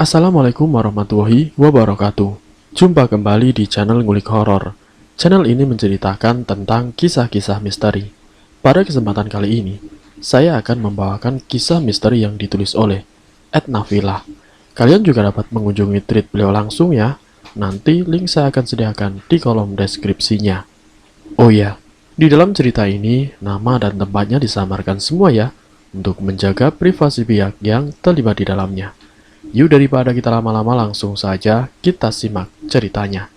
Assalamualaikum warahmatullahi wabarakatuh. Jumpa kembali di channel Ngulik Horor. Channel ini menceritakan tentang kisah-kisah misteri. Pada kesempatan kali ini, saya akan membawakan kisah misteri yang ditulis oleh Ed Nafila. Kalian juga dapat mengunjungi tweet beliau langsung ya. Nanti link saya akan sediakan di kolom deskripsinya. Oh ya, di dalam cerita ini, nama dan tempatnya disamarkan semua ya, untuk menjaga privasi pihak yang terlibat di dalamnya. Yuk daripada kita lama-lama langsung saja kita simak ceritanya.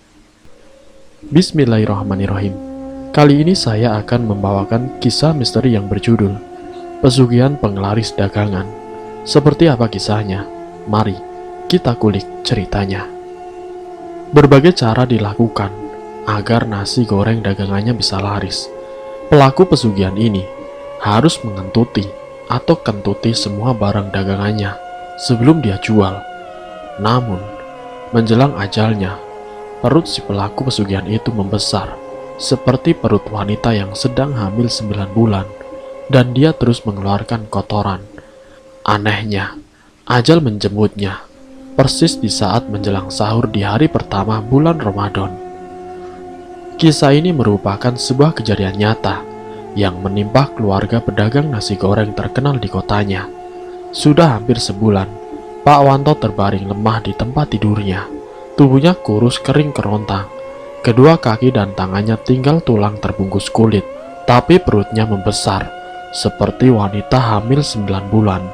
Bismillahirrahmanirrahim. Kali ini saya akan membawakan kisah misteri yang berjudul Pesugihan Penglaris Dagangan. Seperti apa kisahnya? Mari kita kulik ceritanya. Berbagai cara dilakukan agar nasi goreng dagangannya bisa laris. Pelaku pesugihan ini harus mengentuti atau kentuti semua barang dagangannya sebelum dia jual. Namun, menjelang ajalnya, perut si pelaku pesugihan itu membesar, seperti perut wanita yang sedang hamil 9 bulan, dan dia terus mengeluarkan kotoran. Anehnya, ajal menjemputnya, persis di saat menjelang sahur di hari pertama bulan Ramadan. Kisah ini merupakan sebuah kejadian nyata yang menimpa keluarga pedagang nasi goreng terkenal di kotanya. Sudah hampir sebulan, Pak Wanto terbaring lemah di tempat tidurnya. Tubuhnya kurus kering kerontang. Kedua kaki dan tangannya tinggal tulang terbungkus kulit, tapi perutnya membesar, seperti wanita hamil 9 bulan.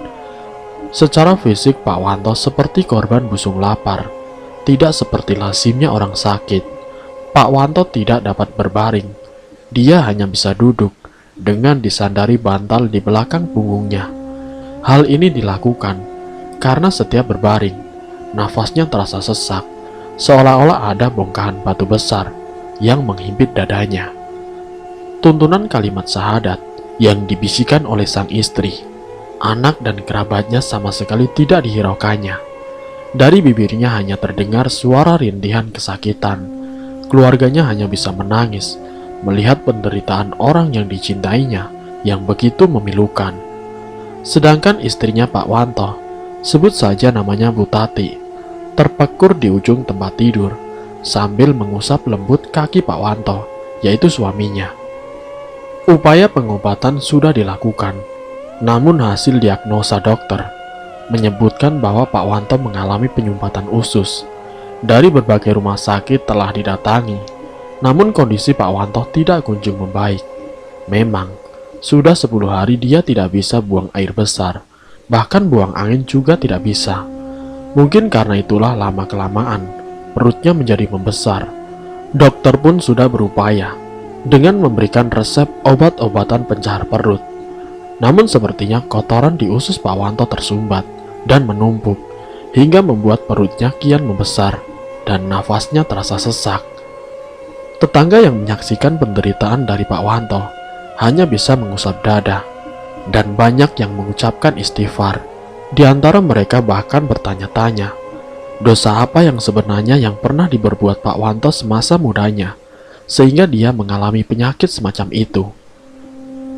Secara fisik Pak Wanto seperti korban busung lapar, tidak seperti lazimnya orang sakit. Pak Wanto tidak dapat berbaring. Dia hanya bisa duduk dengan disandari bantal di belakang punggungnya. Hal ini dilakukan karena setiap berbaring, nafasnya terasa sesak, seolah-olah ada bongkahan batu besar yang menghimpit dadanya. Tuntunan kalimat syahadat yang dibisikkan oleh sang istri, anak dan kerabatnya sama sekali tidak dihiraukannya. Dari bibirnya hanya terdengar suara rintihan kesakitan. Keluarganya hanya bisa menangis melihat penderitaan orang yang dicintainya yang begitu memilukan. Sedangkan istrinya Pak Wanto, sebut saja namanya Bu Tati, terpekur di ujung tempat tidur sambil mengusap lembut kaki Pak Wanto, yaitu suaminya. Upaya pengobatan sudah dilakukan, namun hasil diagnosa dokter menyebutkan bahwa Pak Wanto mengalami penyumbatan usus. Dari berbagai rumah sakit telah didatangi, namun kondisi Pak Wanto tidak kunjung membaik. Memang sudah 10 hari dia tidak bisa buang air besar, bahkan buang angin juga tidak bisa. Mungkin karena itulah lama-kelamaan perutnya menjadi membesar. Dokter pun sudah berupaya dengan memberikan resep obat-obatan pencahar perut. Namun sepertinya kotoran di usus Pak Wanto tersumbat dan menumpuk hingga membuat perutnya kian membesar dan nafasnya terasa sesak. Tetangga yang menyaksikan penderitaan dari Pak Wanto hanya bisa mengusap dada, dan banyak yang mengucapkan istighfar. Di antara mereka bahkan bertanya-tanya, dosa apa yang sebenarnya yang pernah diperbuat Pak Wanto semasa mudanya, sehingga dia mengalami penyakit semacam itu.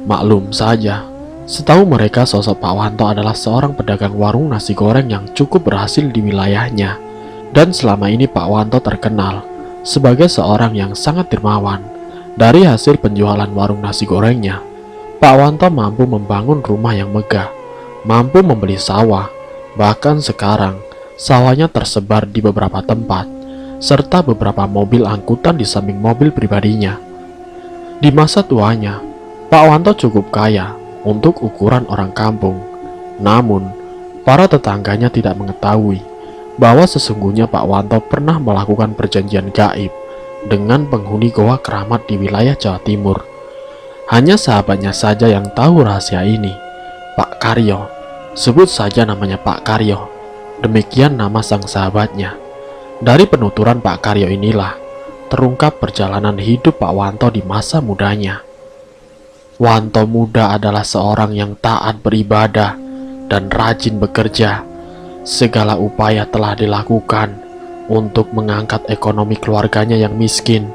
Maklum saja, setahu mereka sosok Pak Wanto adalah seorang pedagang warung nasi goreng yang cukup berhasil di wilayahnya, dan selama ini Pak Wanto terkenal sebagai seorang yang sangat dermawan. Dari hasil penjualan warung nasi gorengnya, Pak Wanto mampu membangun rumah yang megah, mampu membeli sawah, bahkan sekarang sawahnya tersebar di beberapa tempat, serta beberapa mobil angkutan di samping mobil pribadinya. Di masa tuanya, Pak Wanto cukup kaya untuk ukuran orang kampung. Namun, para tetangganya tidak mengetahui bahwa sesungguhnya Pak Wanto pernah melakukan perjanjian gaib dengan penghuni Goa Keramat di wilayah Jawa Timur. Hanya sahabatnya saja yang tahu rahasia ini, Pak Karyo. Sebut saja namanya Pak Karyo. Demikian nama sang sahabatnya. Dari penuturan Pak Karyo inilah terungkap perjalanan hidup Pak Wanto di masa mudanya. Wanto muda adalah seorang yang taat beribadah dan rajin bekerja. Segala upaya telah dilakukan untuk mengangkat ekonomi keluarganya yang miskin.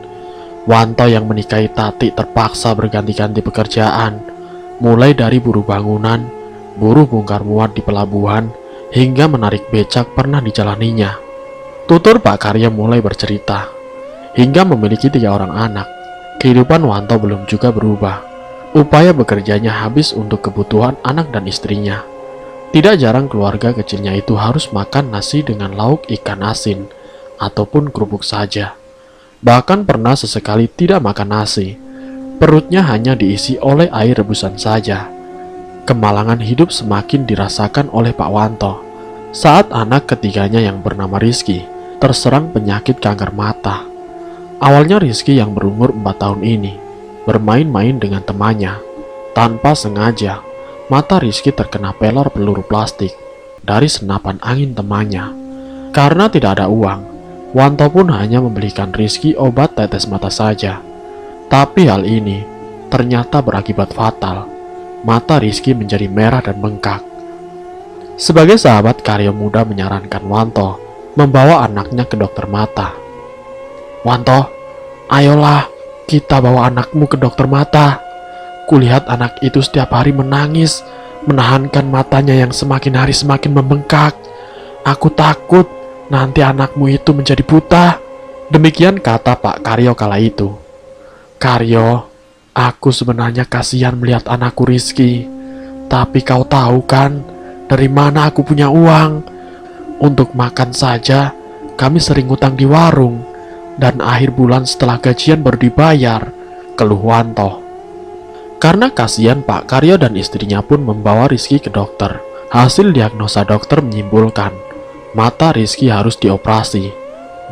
Wanto yang menikahi Tati terpaksa berganti-ganti pekerjaan, mulai dari buruh bangunan, buruh bongkar muat di pelabuhan, hingga menarik becak pernah dijalaninya. Tutur Pak Karyo mulai bercerita, hingga memiliki 3 orang anak. Kehidupan Wanto belum juga berubah. Upaya bekerjanya habis untuk kebutuhan anak dan istrinya. Tidak jarang keluarga kecilnya itu harus makan nasi dengan lauk ikan asin, ataupun kerupuk saja. Bahkan pernah sesekali tidak makan nasi. Perutnya hanya diisi oleh air rebusan saja. Kemalangan hidup semakin dirasakan oleh Pak Wanto saat anak ketiganya yang bernama Rizky terserang penyakit kanker mata. Awalnya Rizky yang berumur 4 tahun ini bermain-main dengan temannya. Tanpa sengaja, mata Rizky terkena pelor peluru plastik dari senapan angin temannya. Karena tidak ada uang, Wanto pun hanya membelikan Rizky obat tetes mata saja. Tapi hal ini ternyata berakibat fatal. Mata Rizky menjadi merah dan bengkak. Sebagai sahabat, Karyo muda menyarankan Wanto membawa anaknya ke dokter mata. "Wanto, ayolah kita bawa anakmu ke dokter mata. Kulihat anak itu setiap hari menangis, menahankan matanya yang semakin hari semakin membengkak. Aku takut nanti anakmu itu menjadi buta." Demikian kata Pak Karyo kala itu. "Karyo, aku sebenarnya kasihan melihat anakku Rizky. Tapi kau tahu kan, dari mana aku punya uang? Untuk makan saja, kami sering utang di warung. Dan akhir bulan setelah gajian baru dibayar," keluh Wanto. Karena kasihan, Pak Karyo dan istrinya pun membawa Rizky ke dokter. Hasil diagnosa dokter menyimpulkan, mata Rizky harus dioperasi,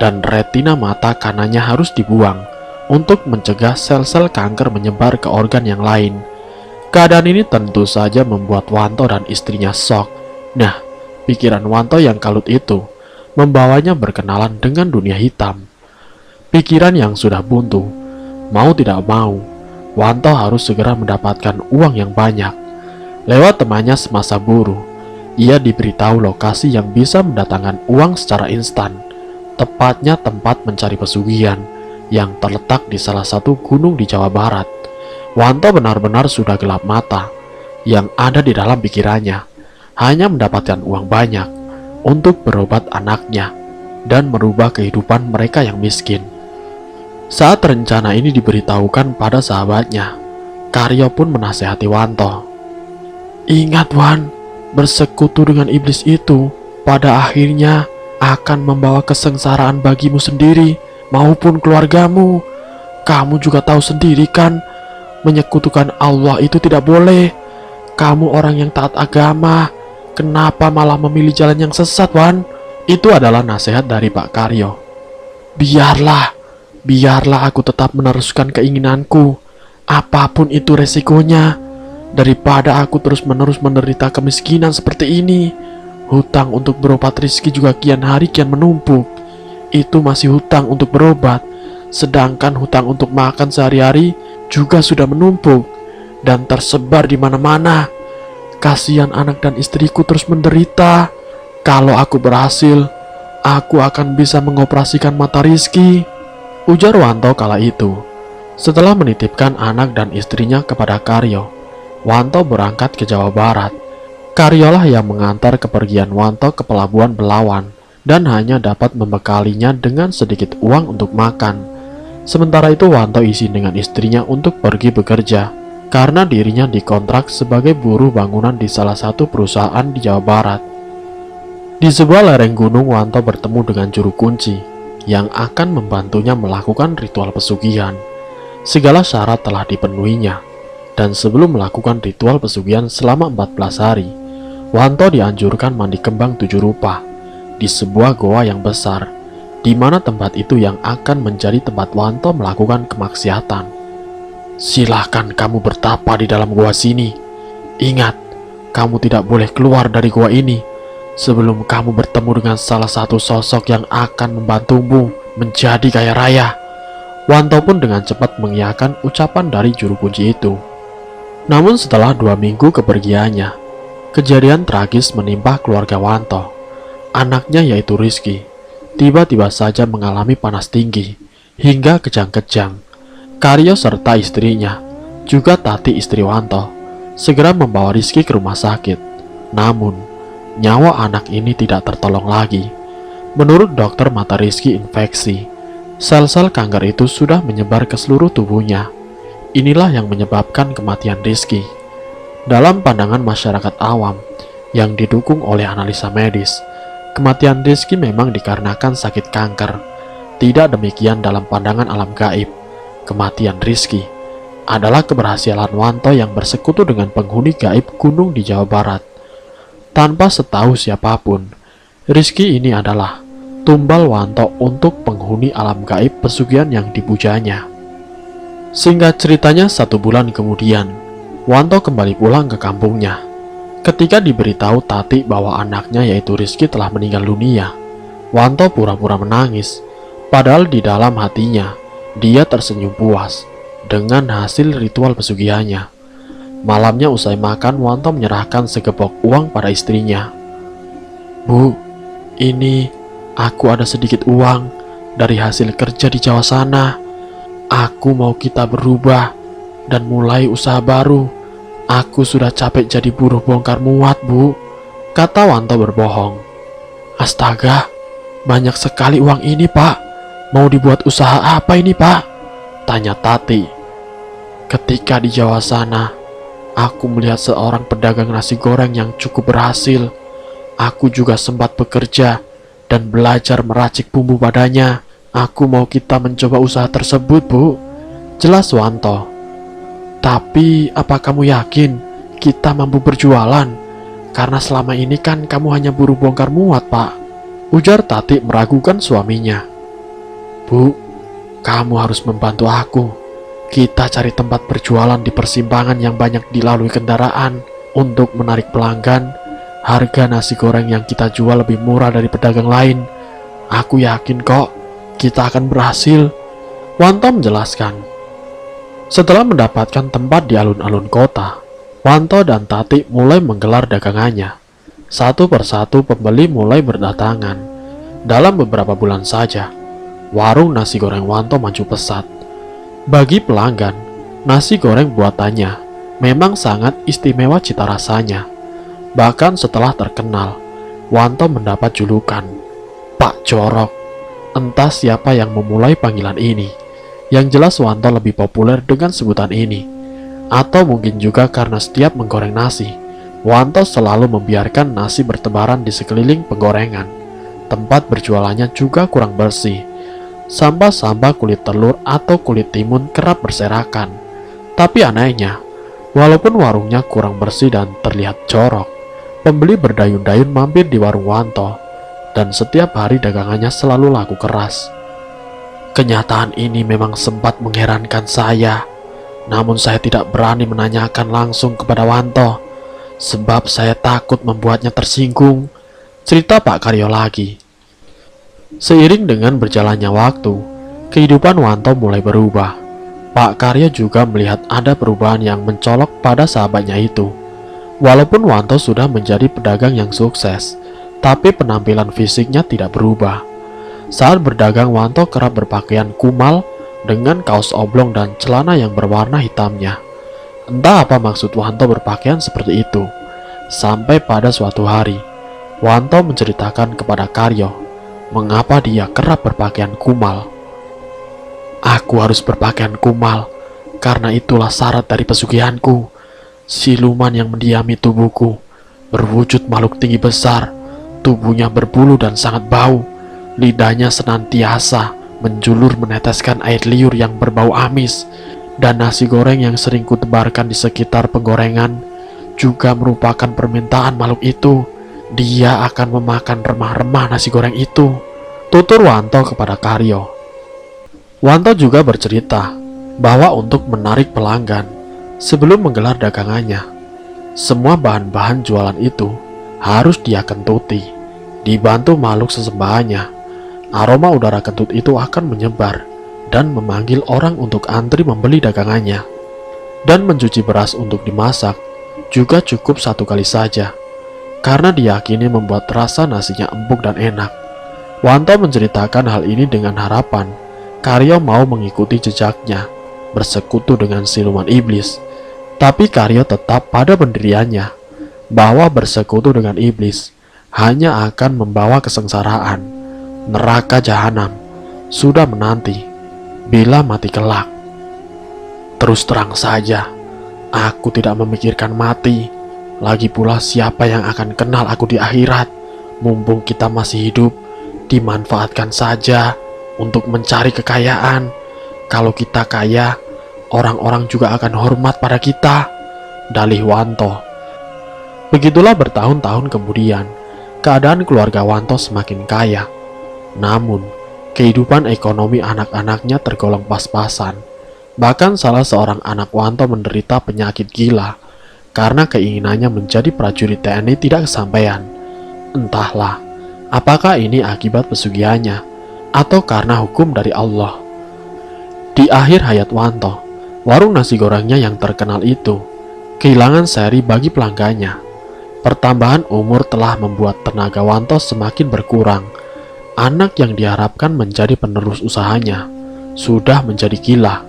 dan retina mata kanannya harus dibuang untuk mencegah sel-sel kanker menyebar ke organ yang lain. Keadaan ini tentu saja membuat Wanto dan istrinya shock. Nah, pikiran Wanto yang kalut itu membawanya berkenalan dengan dunia hitam. Pikiran yang sudah buntu, mau tidak mau, Wanto harus segera mendapatkan uang yang banyak. Lewat temannya semasa buruh, ia diberitahu lokasi yang bisa mendatangkan uang secara instan, tepatnya tempat mencari pesugihan yang terletak di salah satu gunung di Jawa Barat. Wanto benar-benar sudah gelap mata. Yang ada di dalam pikirannya hanya mendapatkan uang banyak untuk berobat anaknya dan merubah kehidupan mereka yang miskin. Saat rencana ini diberitahukan pada sahabatnya, Karyo pun menasehati Wanto. "Ingat Wan, bersekutu dengan iblis itu pada akhirnya akan membawa kesengsaraan bagimu sendiri maupun keluargamu. Kamu juga tahu sendiri kan, menyekutukan Allah itu tidak boleh. Kamu orang yang taat agama, kenapa malah memilih jalan yang sesat, Wan?" Itu adalah nasihat dari Pak Karyo. Biarlah aku tetap meneruskan keinginanku, apapun itu resikonya, daripada aku terus-menerus menderita kemiskinan seperti ini. Hutang untuk berobat Rizky juga kian hari kian menumpuk. Itu masih hutang untuk berobat, sedangkan hutang untuk makan sehari-hari juga sudah menumpuk dan tersebar di mana-mana. Kasihan anak dan istriku terus menderita. Kalau aku berhasil, aku akan bisa mengoperasikan mata Rizky, ujar Wanto kala itu. Setelah menitipkan anak dan istrinya kepada Karyo, Wanto berangkat ke Jawa Barat. Karyolah yang mengantar kepergian Wanto ke pelabuhan Belawan dan hanya dapat membekalinya dengan sedikit uang untuk makan. Sementara itu Wanto izin dengan istrinya untuk pergi bekerja karena dirinya dikontrak sebagai buruh bangunan di salah satu perusahaan di Jawa Barat. Di sebuah lereng gunung, Wanto bertemu dengan juru kunci yang akan membantunya melakukan ritual pesugihan. Segala syarat telah dipenuhinya, dan sebelum melakukan ritual pesugihan selama 14 hari, Wanto dianjurkan mandi kembang 7 rupa di sebuah goa yang besar, di mana tempat itu yang akan menjadi tempat Wanto melakukan kemaksiatan. "Silahkan kamu bertapa di dalam goa sini. Ingat, kamu tidak boleh keluar dari goa ini sebelum kamu bertemu dengan salah satu sosok yang akan membantumu menjadi kaya raya." Wanto pun dengan cepat mengiyakan ucapan dari juru kunci itu. Namun setelah 2 minggu kepergiannya, kejadian tragis menimpa keluarga Wanto. Anaknya yaitu Rizky tiba-tiba saja mengalami panas tinggi hingga kejang-kejang. Karyo serta istrinya, juga Tati istri Wanto, segera membawa Rizky ke rumah sakit. Namun, nyawa anak ini tidak tertolong lagi. Menurut dokter mata Rizky infeksi. Sel-sel kanker itu sudah menyebar ke seluruh tubuhnya. Inilah yang menyebabkan kematian Rizky. Dalam pandangan masyarakat awam yang didukung oleh analisa medis, kematian Rizky memang dikarenakan sakit kanker. Tidak demikian dalam pandangan alam gaib. Kematian Rizky adalah keberhasilan Wanto yang bersekutu dengan penghuni gaib gunung di Jawa Barat. Tanpa setahu siapapun, Rizky ini adalah tumbal Wanto untuk penghuni alam gaib pesugihan yang dipujanya. Singkat ceritanya, 1 bulan kemudian, Wanto kembali pulang ke kampungnya. Ketika diberitahu Tati bahwa anaknya yaitu Rizky telah meninggal dunia, Wanto pura-pura menangis. Padahal di dalam hatinya, dia tersenyum puas dengan hasil ritual pesugihannya. Malamnya usai makan, Wanto menyerahkan segepok uang pada istrinya. "Bu, ini aku ada sedikit uang dari hasil kerja di Jawa sana. Aku mau kita berubah dan mulai usaha baru. Aku sudah capek jadi buruh bongkar muat, Bu," kata Wanto berbohong. "Astaga, banyak sekali uang ini, Pak. Mau dibuat usaha apa ini, Pak?" tanya Tati. "Ketika di Jawa sana, aku melihat seorang pedagang nasi goreng yang cukup berhasil. Aku juga sempat bekerja dan belajar meracik bumbu padanya. Aku mau kita mencoba usaha tersebut, Bu," jelas Wanto. "Tapi apa kamu yakin kita mampu berjualan? Karena selama ini kan kamu hanya buruh bongkar muat, Pak," ujar Tati meragukan suaminya. "Bu, kamu harus membantu aku. Kita cari tempat berjualan di persimpangan yang banyak dilalui kendaraan. Untuk menarik pelanggan, harga nasi goreng yang kita jual lebih murah dari pedagang lain. Aku yakin kok kita akan berhasil," Wanto menjelaskan. Setelah mendapatkan tempat di alun-alun kota, Wanto dan Tati mulai menggelar dagangannya. Satu persatu pembeli mulai berdatangan. Dalam beberapa bulan saja, warung nasi goreng Wanto maju pesat. Bagi pelanggan, nasi goreng buatannya memang sangat istimewa cita rasanya. Bahkan setelah terkenal, Wanto mendapat julukan Pak Jorok. Entah siapa yang memulai panggilan ini. Yang jelas Wanto lebih populer dengan sebutan ini. Atau mungkin juga karena setiap menggoreng nasi, Wanto selalu membiarkan nasi bertebaran di sekeliling penggorengan. Tempat berjualannya juga kurang bersih. Sampah-sampah kulit telur atau kulit timun kerap berserakan. Tapi anehnya, walaupun warungnya kurang bersih dan terlihat jorok, pembeli berdayun-dayun mampir di warung Wanto, dan setiap hari dagangannya selalu laku keras. Kenyataan ini memang sempat mengherankan saya, namun saya tidak berani menanyakan langsung kepada Wanto, sebab saya takut membuatnya tersinggung, cerita Pak Karyo lagi. Seiring dengan berjalannya waktu, kehidupan Wanto mulai berubah. Pak Karyo juga melihat ada perubahan yang mencolok pada sahabatnya itu. Walaupun Wanto sudah menjadi pedagang yang sukses, tapi penampilan fisiknya tidak berubah. Saat berdagang, Wanto kerap berpakaian kumal dengan kaos oblong dan celana yang berwarna hitamnya. Entah apa maksud Wanto berpakaian seperti itu. Sampai pada suatu hari, Wanto menceritakan kepada Karyo mengapa dia kerap berpakaian kumal. "Aku harus berpakaian kumal, karena itulah syarat dari pesugihanku. Siluman yang mendiami tubuhku berwujud makhluk tinggi besar, tubuhnya berbulu dan sangat bau. Lidahnya senantiasa menjulur meneteskan air liur yang berbau amis, dan nasi goreng yang sering kutebarkan di sekitar penggorengan juga merupakan permintaan makhluk itu. Dia akan memakan remah-remah nasi goreng itu," tutur Wanto kepada Karyo. Wanto juga bercerita bahwa untuk menarik pelanggan sebelum menggelar dagangannya, semua bahan-bahan jualan itu harus dia kentuti. Dibantu makhluk sesembahannya, aroma udara kentut itu akan menyebar dan memanggil orang untuk antri membeli dagangannya. Dan mencuci beras untuk dimasak juga cukup 1 kali saja, karena diyakini membuat rasa nasinya empuk dan enak. Wanto menceritakan hal ini dengan harapan Karyo mau mengikuti jejaknya, bersekutu dengan siluman iblis. Tapi Karyo tetap pada pendiriannya bahwa bersekutu dengan iblis hanya akan membawa kesengsaraan. Neraka jahanam sudah menanti bila mati kelak. Terus terang saja, aku tidak memikirkan mati. Lagi pula siapa yang akan kenal aku di akhirat? Mumpung kita masih hidup, dimanfaatkan saja untuk mencari kekayaan. Kalau kita kaya, orang-orang juga akan hormat pada kita. Dalih Wanto. Begitulah bertahun-tahun kemudian, keadaan keluarga Wanto semakin kaya. Namun, kehidupan ekonomi anak-anaknya tergolong pas-pasan. Bahkan salah seorang anak Wanto menderita penyakit gila karena keinginannya menjadi prajurit TNI tidak kesampaian. Entahlah, apakah ini akibat pesugihannya atau karena hukum dari Allah. Di akhir hayat Wanto, warung nasi gorengnya yang terkenal itu kehilangan seri bagi pelanggannya. Pertambahan umur telah membuat tenaga Wanto semakin berkurang. Anak yang diharapkan menjadi penerus usahanya sudah menjadi gila.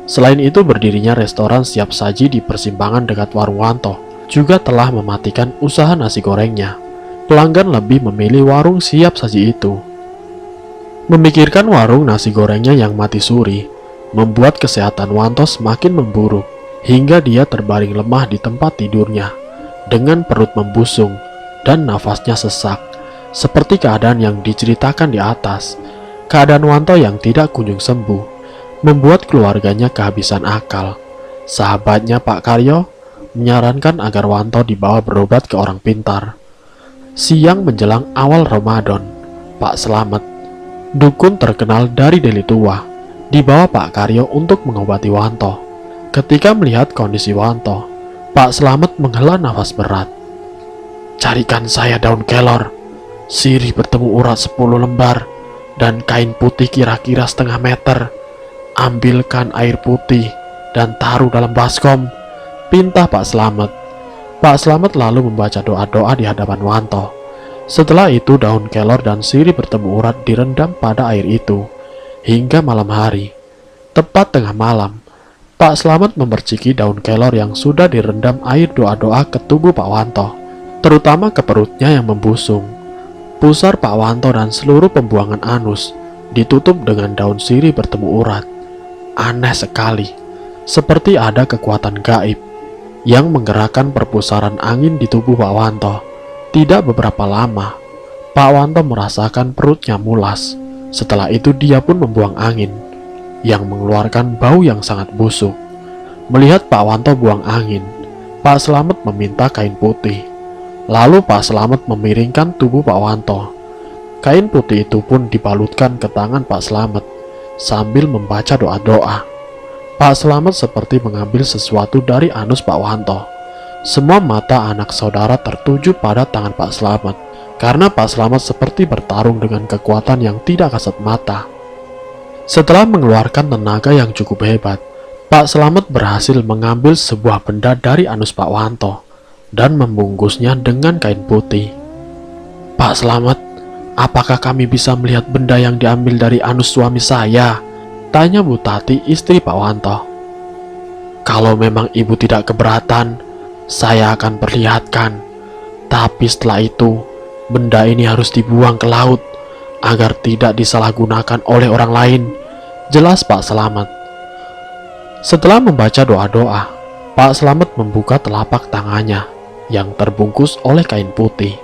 Selain itu, berdirinya restoran siap saji di persimpangan dekat warung Wanto juga telah mematikan usaha nasi gorengnya. Pelanggan lebih memilih warung siap saji itu. Memikirkan warung nasi gorengnya yang mati suri membuat kesehatan Wanto semakin memburuk hingga dia terbaring lemah di tempat tidurnya dengan perut membusung dan nafasnya sesak. Seperti keadaan yang diceritakan di atas, keadaan Wanto yang tidak kunjung sembuh membuat keluarganya kehabisan akal. Sahabatnya Pak Karyo menyarankan agar Wanto dibawa berobat ke orang pintar. Siang menjelang awal Ramadan, Pak Slamet, dukun terkenal dari Deli Tua, dibawa Pak Karyo untuk mengobati Wanto. Ketika melihat kondisi Wanto, Pak Slamet menghela nafas berat. "Carikan saya daun kelor, sirih bertemu urat 10 lembar, dan kain putih kira-kira setengah meter. Ambilkan air putih dan taruh dalam baskom," pinta Pak Slamet. Pak Slamet lalu membaca doa-doa di hadapan Wanto. Setelah itu daun kelor dan sirih bertemu urat direndam pada air itu hingga malam hari. Tepat tengah malam, Pak Slamet memerciki daun kelor yang sudah direndam air doa-doa ke tubuh Pak Wanto, terutama ke perutnya yang membusung. Pusar Pak Wanto dan seluruh pembuangan anus ditutup dengan daun sirih bertemu urat. Aneh sekali, seperti ada kekuatan gaib yang menggerakkan perpustaran angin di tubuh Pak Wanto. Tidak beberapa lama, Pak Wanto merasakan perutnya mulas. Setelah itu dia pun membuang angin yang mengeluarkan bau yang sangat busuk. Melihat Pak Wanto buang angin, Pak Slamet meminta kain putih. Lalu Pak Slamet memiringkan tubuh Pak Wanto. Kain putih itu pun dibalutkan ke tangan Pak Slamet sambil membaca doa-doa. Pak Slamet seperti mengambil sesuatu dari anus Pak Wanto. Semua mata anak saudara tertuju pada tangan Pak Slamet, karena Pak Slamet seperti bertarung dengan kekuatan yang tidak kasat mata. Setelah mengeluarkan tenaga yang cukup hebat, Pak Slamet berhasil mengambil sebuah benda dari anus Pak Wanto dan membungkusnya dengan kain putih. "Pak Slamet, apakah kami bisa melihat benda yang diambil dari anus suami saya?" tanya Bu Tati, istri Pak Wanto. "Kalau memang ibu tidak keberatan, saya akan perlihatkan. Tapi setelah itu, benda ini harus dibuang ke laut agar tidak disalahgunakan oleh orang lain," jelas Pak Slamet. Setelah membaca doa-doa, Pak Slamet membuka telapak tangannya yang terbungkus oleh kain putih.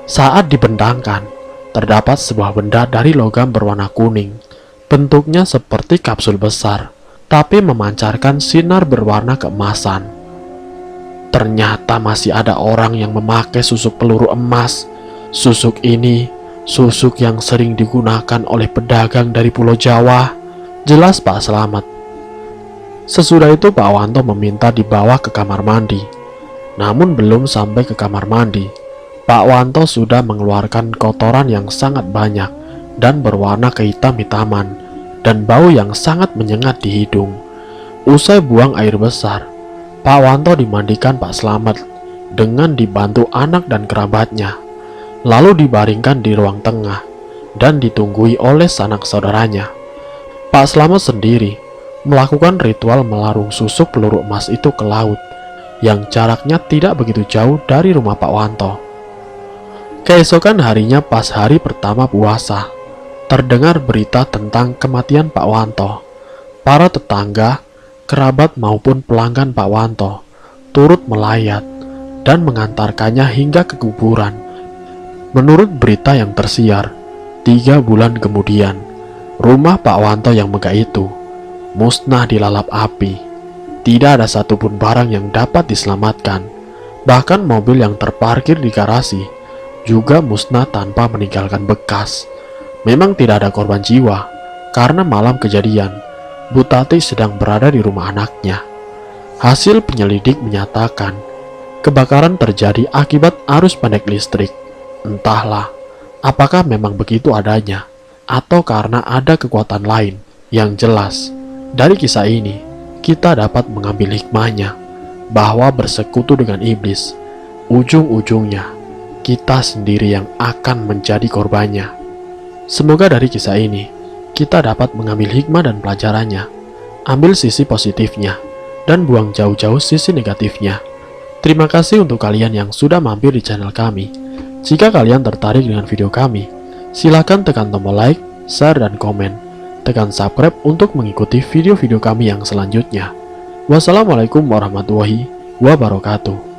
Saat dibentangkan, terdapat sebuah benda dari logam berwarna kuning. Bentuknya seperti kapsul besar, tapi memancarkan sinar berwarna keemasan. Ternyata masih ada orang yang memakai susuk peluru emas. Susuk ini, susuk yang sering digunakan oleh pedagang dari Pulau Jawa, jelas Pak Slamet. Sesudah itu Pak Wanto meminta dibawa ke kamar mandi. Namun belum sampai ke kamar mandi, Pak Wanto sudah mengeluarkan kotoran yang sangat banyak dan berwarna kehitam-hitaman dan bau yang sangat menyengat di hidung. Usai buang air besar, Pak Wanto dimandikan Pak Slamet dengan dibantu anak dan kerabatnya, lalu dibaringkan di ruang tengah dan ditunggui oleh sanak saudaranya. Pak Slamet sendiri melakukan ritual melarung susuk peluru emas itu ke laut yang jaraknya tidak begitu jauh dari rumah Pak Wanto. Keesokan harinya pas hari pertama puasa, terdengar berita tentang kematian Pak Wanto. Para tetangga, kerabat maupun pelanggan Pak Wanto turut melayat dan mengantarkannya hingga ke kuburan. Menurut berita yang tersiar, 3 bulan kemudian, rumah Pak Wanto yang megah itu musnah dilalap api. Tidak ada satupun barang yang dapat diselamatkan. Bahkan mobil yang terparkir di garasi juga musnah tanpa meninggalkan bekas. Memang tidak ada korban jiwa, karena malam kejadian, Bu Tati sedang berada di rumah anaknya. Hasil penyelidik menyatakan, kebakaran terjadi akibat arus pendek listrik. Entahlah, apakah memang begitu adanya, atau karena ada kekuatan lain. Yang jelas, dari kisah ini, kita dapat mengambil hikmahnya, bahwa bersekutu dengan iblis, ujung-ujungnya, kita sendiri yang akan menjadi korbannya. Semoga dari kisah ini, kita dapat mengambil hikmah dan pelajarannya, ambil sisi positifnya, dan buang jauh-jauh sisi negatifnya. Terima kasih untuk kalian yang sudah mampir di channel kami. Jika kalian tertarik dengan video kami, silakan tekan tombol like, share, dan komen. Tekan subscribe untuk mengikuti video-video kami yang selanjutnya. Wassalamualaikum warahmatullahi wabarakatuh.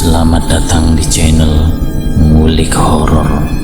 Selamat datang di channel Ngulik Horor.